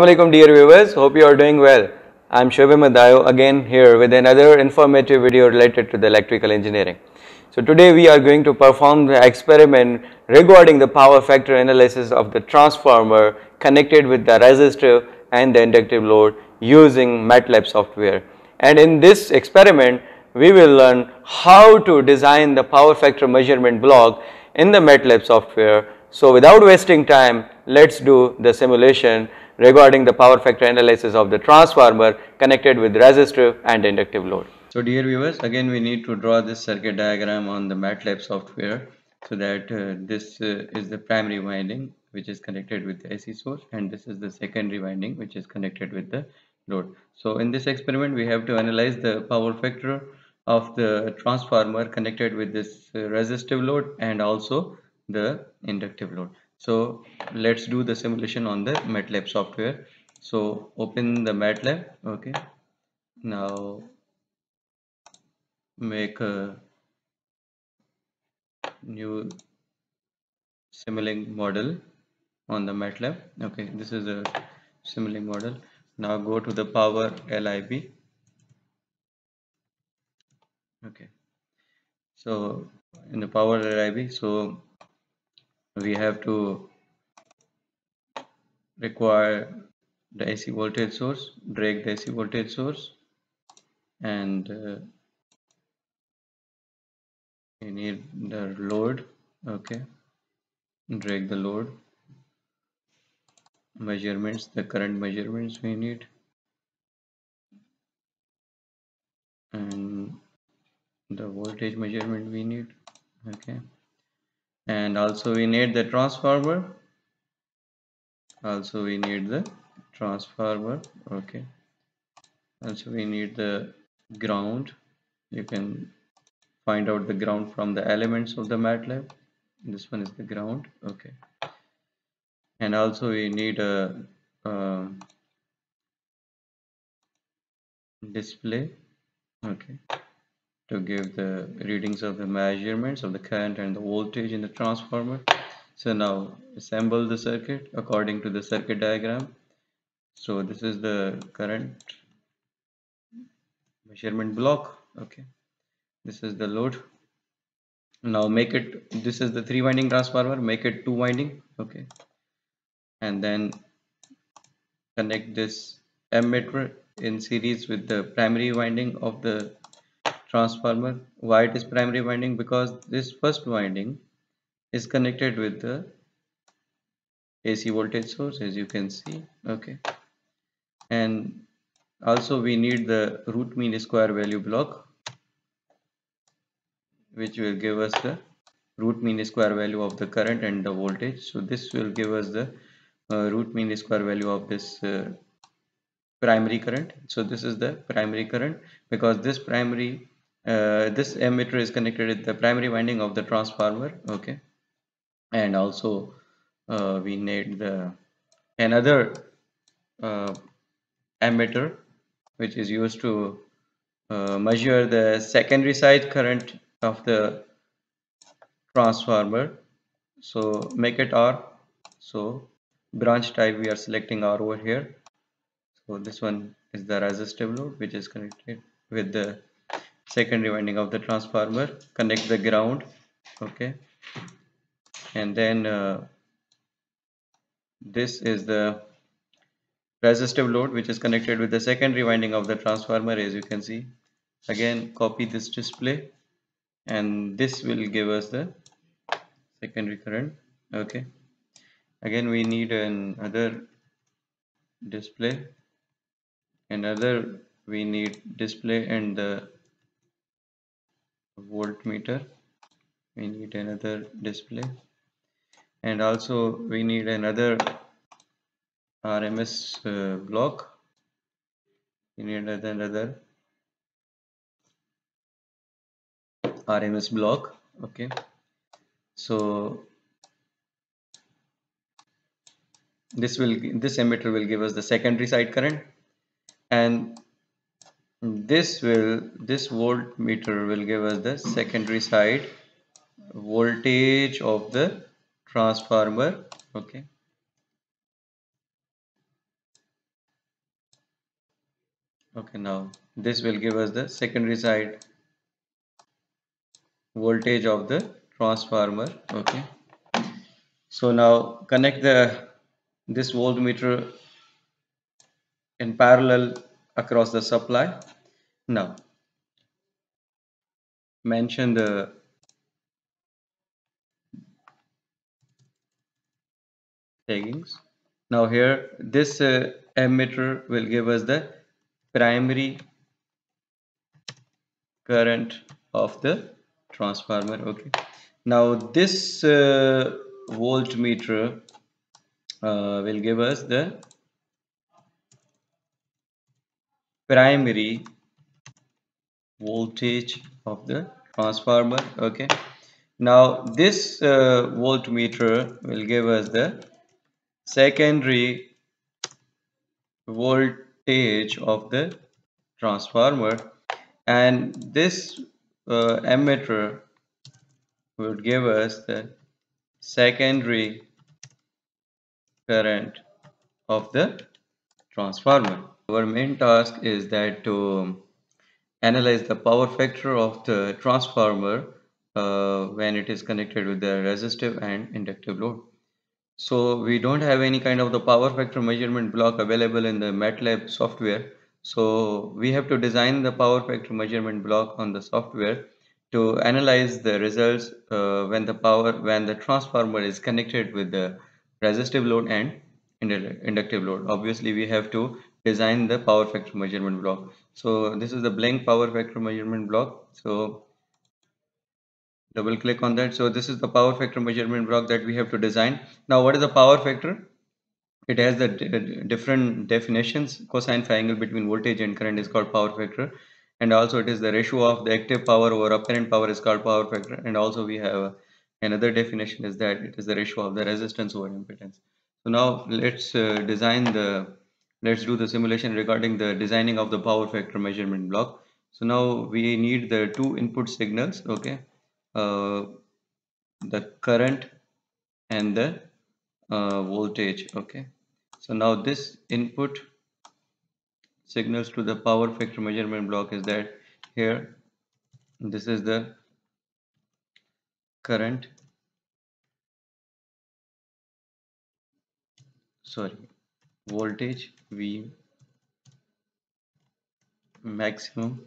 Assalamualaikum dear viewers, hope you are doing well. I am Shoaib Dayo again here with another informative video related to the electrical engineering. So today we are going to perform the experiment regarding the power factor analysis of the transformer connected with the resistive and the inductive load using Matlab software. And in this experiment we will learn how to design the power factor measurement block in the Matlab software. So without wasting time, let's do the simulation regarding the power factor analysis of the transformer connected with resistive and inductive load. So dear viewers, again we need to draw this circuit diagram on the Matlab software so that this is the primary winding which is connected with the AC source, and this is the secondary winding which is connected with the load. So in this experiment we have to analyze the power factor of the transformer connected with this resistive load and also the inductive load. So let's do the simulation on the Matlab software. So open the Matlab. Okay, now make a new simulating model on the Matlab. Okay, this is a simulating model. Now go to the power lib. Okay, so in the power lib, so we have to require the AC voltage source, drag the AC voltage source, and we need the load. Okay, drag the load, measurements, the current measurements we need, and the voltage measurement we need. Okay, and also we need the transformer. Okay, also we need the ground. You can find out the ground from the elements of the Matlab. This one is the ground. Okay, and also we need a display. Okay, to give the readings of the measurements of the current and the voltage in the transformer. So now assemble the circuit according to the circuit diagram. So this is the current measurement block. Okay, this is the load. Now make it, this is the 3-winding transformer, make it 2-winding. Okay, and then connect this ammeter in series with the primary winding of the transformer. Why it is primary winding? Because this first winding is connected with the AC voltage source, as you can see. Okay, and also we need the root mean square value block, which will give us the root mean square value of the current and the voltage. So this will give us the root mean square value of this primary current. So this is the primary current, because this primary this ammeter is connected with the primary winding of the transformer. Okay, and also we need the another ammeter which is used to measure the secondary side current of the transformer. So make it R. So branch type we are selecting R over here. So this one is the resistive load which is connected with the secondary winding of the transformer. Connect the ground. Okay, and then this is the resistive load which is connected with the secondary winding of the transformer, as you can see. Again copy this display, and this will give us the secondary current. Okay, again we need another display, we need display and the voltmeter. We need another display, and also we need another RMS block. We need another RMS block. Okay, so this emitter will give us the secondary side current, and this voltmeter will give us the secondary side voltage of the transformer. Okay, Okay, now this will give us the secondary side voltage of the transformer. Okay, so now connect the this voltmeter in parallel across the supply. Now mention the taggings. Now here this ammeter will give us the primary current of the transformer. Okay, now this voltmeter will give us the primary voltage of the transformer. Okay, now this voltmeter will give us the secondary voltage of the transformer, and this ammeter would give us the secondary current of the transformer. Our main task is that to analyze the power factor of the transformer when it is connected with the resistive and inductive load. So we don't have any kind of the power factor measurement block available in the Matlab software. So we have to design the power factor measurement block on the software to analyze the results when the transformer is connected with the resistive load and inductive load. Obviously, we have to design the power factor measurement block. So this is the blank power factor measurement block. So double click on that. So this is the power factor measurement block that we have to design. Now, what is the power factor? It has the different definitions. Cosine phi angle between voltage and current is called power factor, and also it is the ratio of the active power over apparent power is called power factor. And also we have another definition is that it is the ratio of the resistance over impedance. So now let's do the simulation regarding the designing of the power factor measurement block. So now we need the two input signals. Okay, the current and the voltage. Okay, so now this input signals to the power factor measurement block is that here this is the current, sorry, voltage V maximum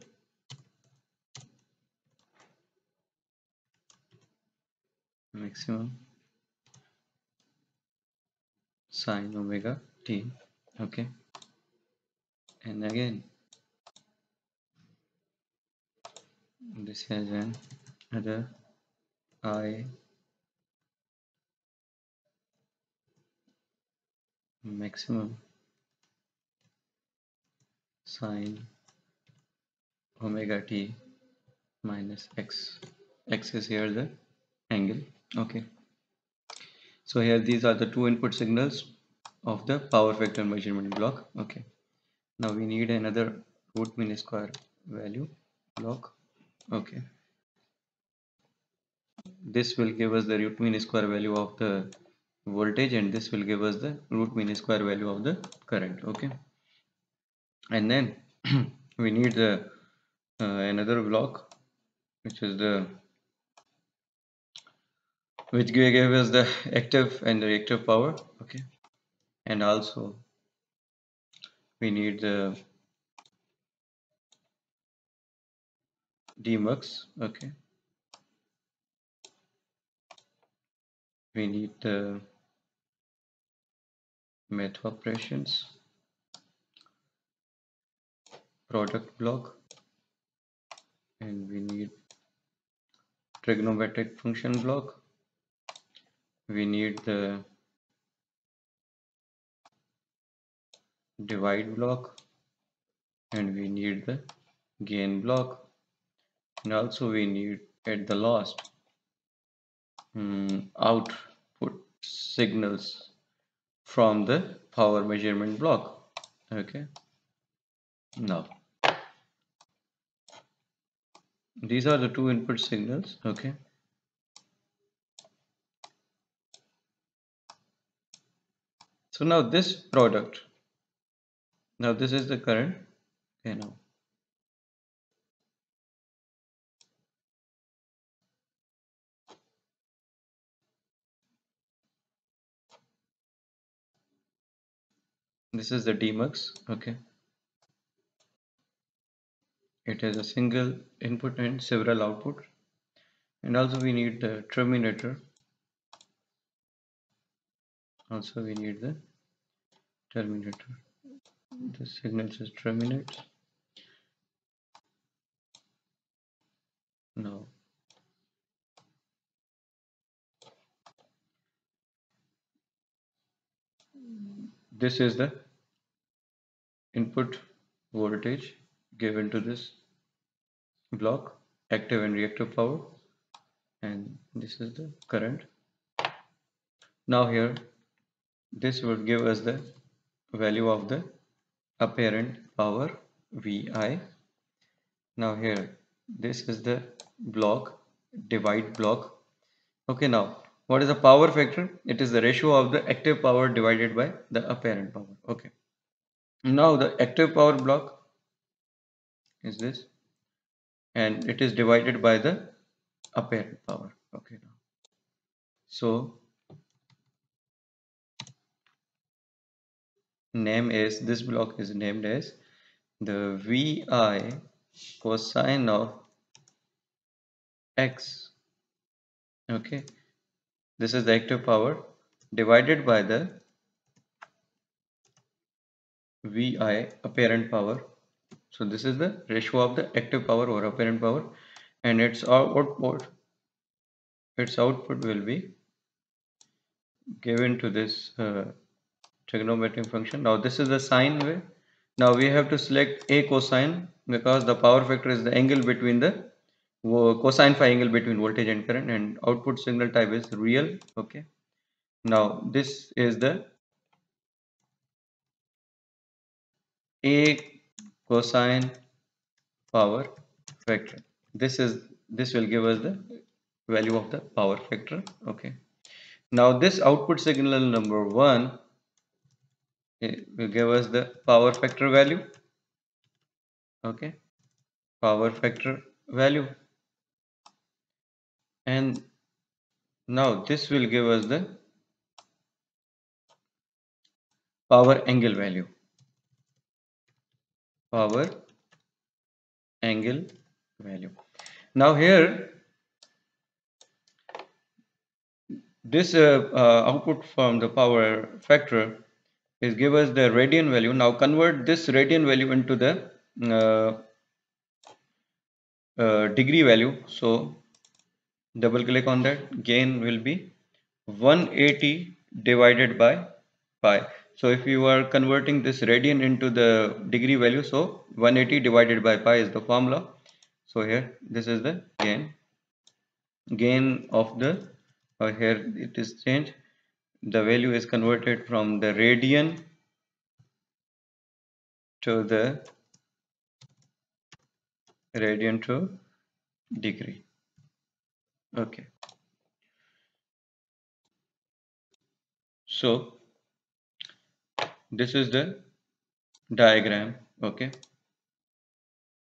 sine omega t. Okay, and again this has an other I maximum sine omega t minus x. X is here the angle. Okay, so here these are the two input signals of the power factor measurement block. Okay, now we need another root mean square value block. Okay, this will give us the root mean square value of the voltage, and this will give us the root mean square value of the current. Okay, and then we need the another block which is the which gave us the active and the reactive power. Okay, and also we need the demux. Okay, we need the math operations product block, and we need trigonometric function block. We need the divide block, and we need the gain block, and also we need at the last output signals from the power measurement block. Okay, now these are the two input signals. Okay, so now this product, now this is the current Okay, now this is the demux. Okay, it has a single input and several output, and also we need the terminator. Also we need the terminator. The signal just terminates. Now this is the input voltage given to this block, active and reactive power, and this is the current. Now here this would give us the value of the apparent power Vi. Now here this is the block, divide block. Okay, now what is the power factor? It is the ratio of the active power divided by the apparent power. Okay, now the active power block is this, and it is divided by the apparent power. Okay, now so name is, this block is named as the Vi cosine of x. Okay, this is the active power divided by the Vi apparent power. So this is the ratio of the active power or apparent power, and its output will be given to this trigonometric function. Now this is the sine wave. Now we have to select a cosine because the power factor is the angle between the cosine phi angle between voltage and current, and output signal type is real. Okay, now this is the a cosine power factor. This will give us the value of the power factor. Okay, now this output signal number 1 will give us the power factor value. Okay, power factor value, and now this will give us the power angle value. Power angle value. Now here this output from the power factor is give us the radian value. Now convert this radian value into the uh, degree value. So double click on that. Gain will be 180 divided by pi. So if you are converting this radian into the degree value, so 180 divided by pi is the formula. So here this is the gain of the here it is changed. The value is converted from the radian to the degree. Okay, so this is the diagram. Okay,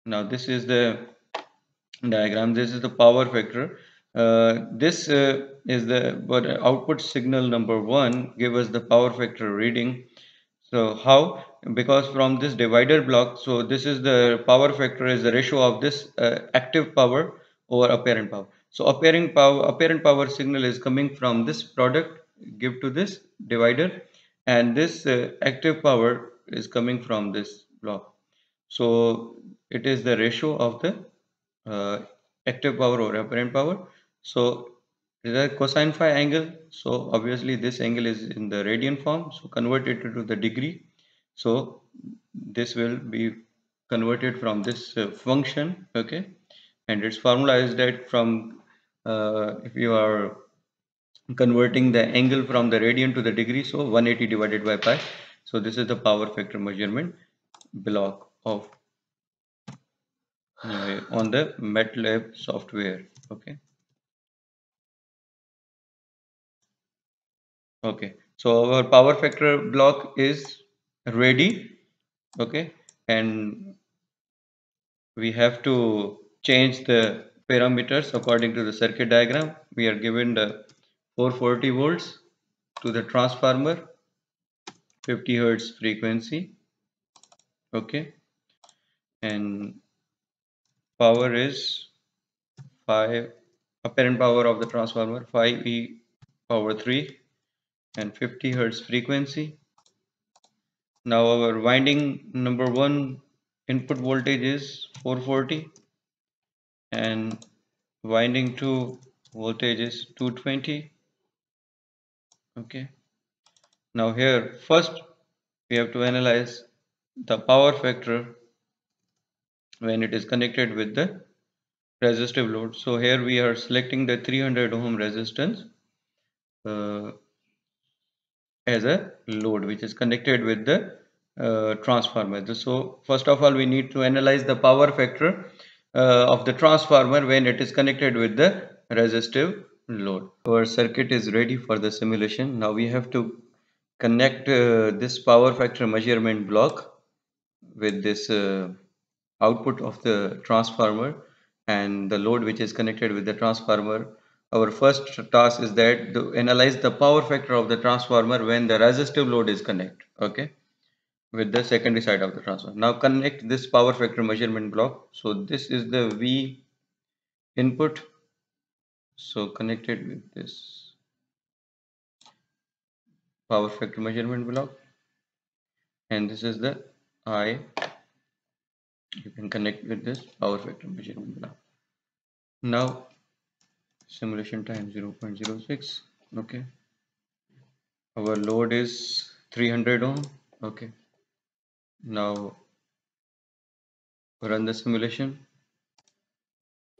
now this is the diagram. This is the power factor. This is the but output signal number 1 give us the power factor reading. So how? Because from this divider block, so this is the power factor is the ratio of this active power over apparent power. So apparent power signal is coming from this product give to this divider, and this active power is coming from this block. So it is the ratio of the uh, active power or apparent power. So the cosine phi angle, so obviously this angle is in the radian form, so convert it to the degree. So this will be converted from this function. Okay, and its formula is that from if you are converting the angle from the radian to the degree, so 180 divided by pi. So this is the power factor measurement block of on the Matlab software. Okay. Okay, so our power factor block is ready. Okay, and we have to change the parameters according to the circuit diagram. We are given the 440 volts to the transformer, 50 hertz frequency, okay, and power is 5, apparent power of the transformer 5e power 3 and 50 hertz frequency. Now our winding number 1 input voltage is 440 and winding 2 voltage is 220. Okay, now here first we have to analyze the power factor when it is connected with the resistive load. So here we are selecting the 300 ohm resistance uh, as a load which is connected with the transformer. So first of all we need to analyze the power factor of the transformer when it is connected with the resistive load. Our circuit is ready for the simulation. Now we have to connect this power factor measurement block with this output of the transformer and the load which is connected with the transformer. Our first task is that to analyze the power factor of the transformer when the resistive load is connected, okay, with the secondary side of the transformer. Now connect this power factor measurement block. So this is the V input, so connected with this power factor measurement block, and this is the I, you can connect with this power factor measurement block. Now simulation time 0.06, okay, our load is 300 ohm, okay. Now run the simulation.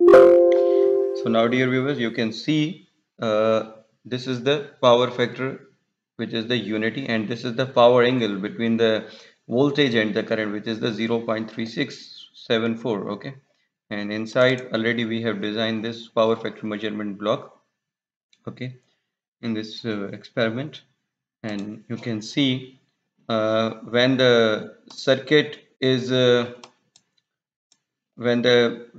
So now dear viewers, you can see this is the power factor which is the unity, and this is the power angle between the voltage and the current which is the 0.3674, okay. And inside already we have designed this power factor measurement block, okay, in this experiment, and you can see when the circuit is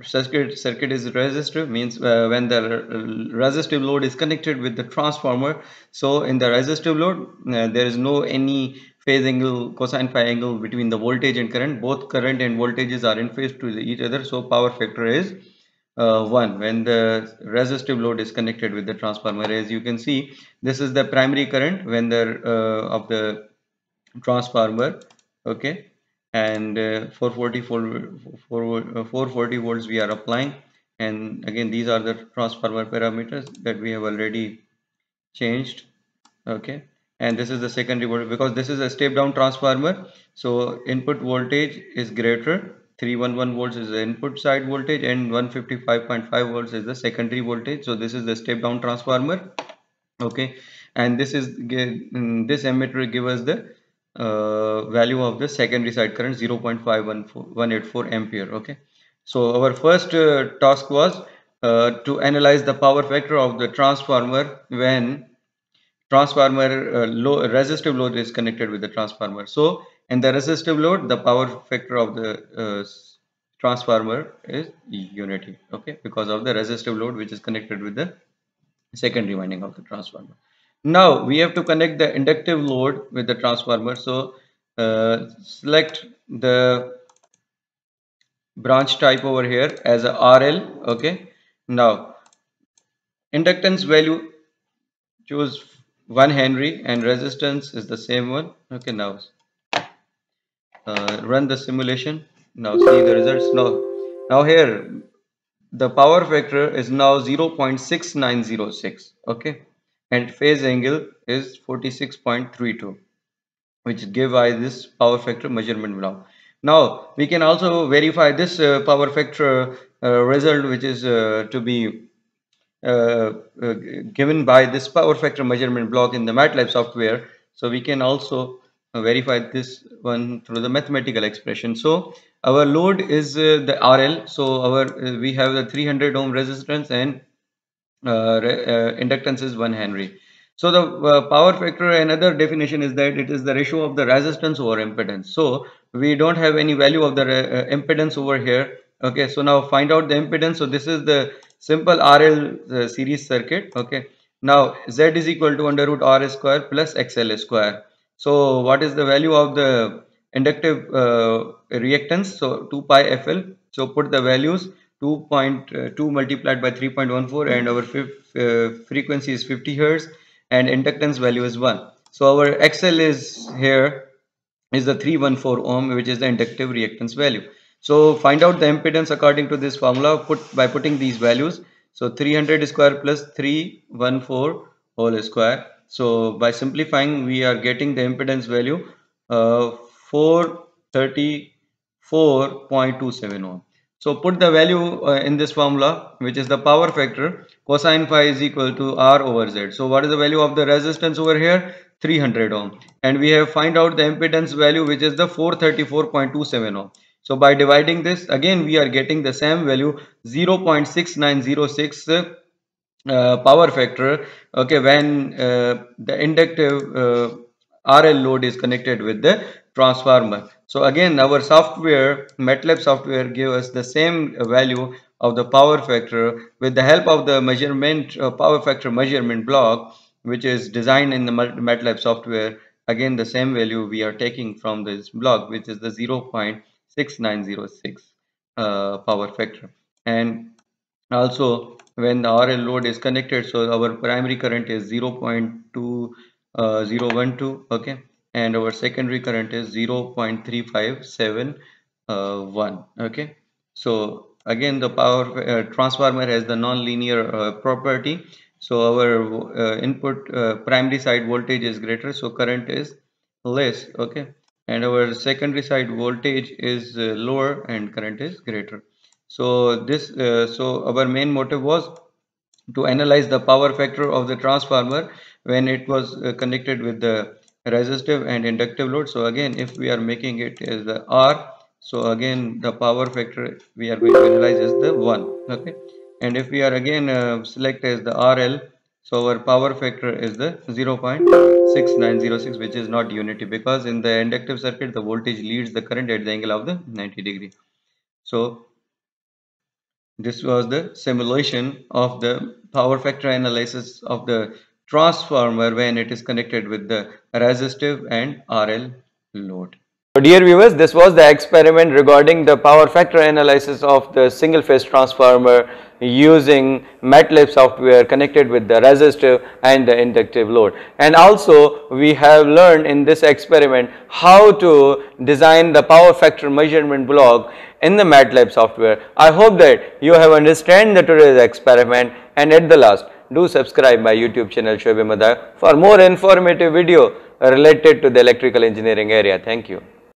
circuit is resistive, means when the resistive load is connected with the transformer. So in the resistive load there is no any phase angle, cosine phi angle between the voltage and current. Both current and voltages are in phase to each other, so power factor is 1 when the resistive load is connected with the transformer. As you can see, this is the primary current when the of the transformer, okay, and 440 volts we are applying, and again these are the transformer parameters that we have already changed, okay. And this is the secondary voltage because this is a step down transformer, so input voltage is greater. 311 volts is the input side voltage and 155.5 volts is the secondary voltage. So this is the step down transformer, okay, and this is this emitter give us the value of the secondary side current 0.5184 ampere, okay. So our first task was to analyze the power factor of the transformer when transformer resistive load is connected with the transformer. So in the resistive load the power factor of the transformer is unity, okay, because of the resistive load which is connected with the secondary winding of the transformer. Now we have to connect the inductive load with the transformer. So select the branch type over here as a RL, okay. Now inductance value, choose 1 Henry, and resistance is the same one, okay. Now run the simulation. Now see the results. Now here the power factor is now 0.6906, okay, and phase angle is 46.32, which give I this power factor measurement block. Now we can also verify this power factor result, which is to be given by this power factor measurement block in the Matlab software. So we can also verify this one through the mathematical expression. So our load is the RL. So our we have the 300 ohm resistance and inductance is 1 Henry. So the power factor, another definition is that it is the ratio of the resistance over impedance. So we don't have any value of the impedance over here, Okay, so now find out the impedance. So this is the simple RL series circuit. Okay, now Z is equal to under root R square plus XL square. So what is the value of the inductive reactance? So 2 pi FL. So put the values 2.2 multiplied by 3.14, and our frequency is 50 hertz and inductance value is 1. So our XL is here is the 314 ohm, which is the inductive reactance value. So find out the impedance according to this formula by putting these values. So 300 square plus 314 whole square. So by simplifying, we are getting the impedance value 434.27 ohm. So put the value in this formula, which is the power factor. Cosine phi is equal to R over Z. So what is the value of the resistance over here? 300 ohm. And we have find out the impedance value, which is the 434.27 ohm. So by dividing this, again we are getting the same value, 0.6906 power factor. Okay, when the inductive RL load is connected with the transformer. So again, our software, Matlab software, give us the same value of the power factor with the help of the measurement power factor measurement block, which is designed in the Matlab software. Again, the same value we are taking from this block, which is the 0.6906 power factor. And also when the RL load is connected, so our primary current is 0.2012, okay, and our secondary current is 0.3571, okay. So again, the power transformer has the non-linear property. So our input primary side voltage is greater, so current is less, okay, and our secondary side voltage is lower and current is greater. So this so our main motive was to analyze the power factor of the transformer when it was connected with the resistive and inductive load. So again, if we are making it as the R, so again the power factor we are going to analyze is the 1, okay. And if we are again select as the RL, so our power factor is the 0.6906, which is not unity, because in the inductive circuit the voltage leads the current at the angle of the 90 degree. So this was the simulation of the power factor analysis of the transformer when it is connected with the resistive and RL load. So dear viewers, this was the experiment regarding the power factor analysis of the single phase transformer using Matlab software connected with the resistive and the inductive load. And also we have learned in this experiment how to design the power factor measurement block in the Matlab software. I hope that you have understand the today's experiment, and at the last, do subscribe my YouTube channel Shoaib for more informative video related to the electrical engineering area. Thank you.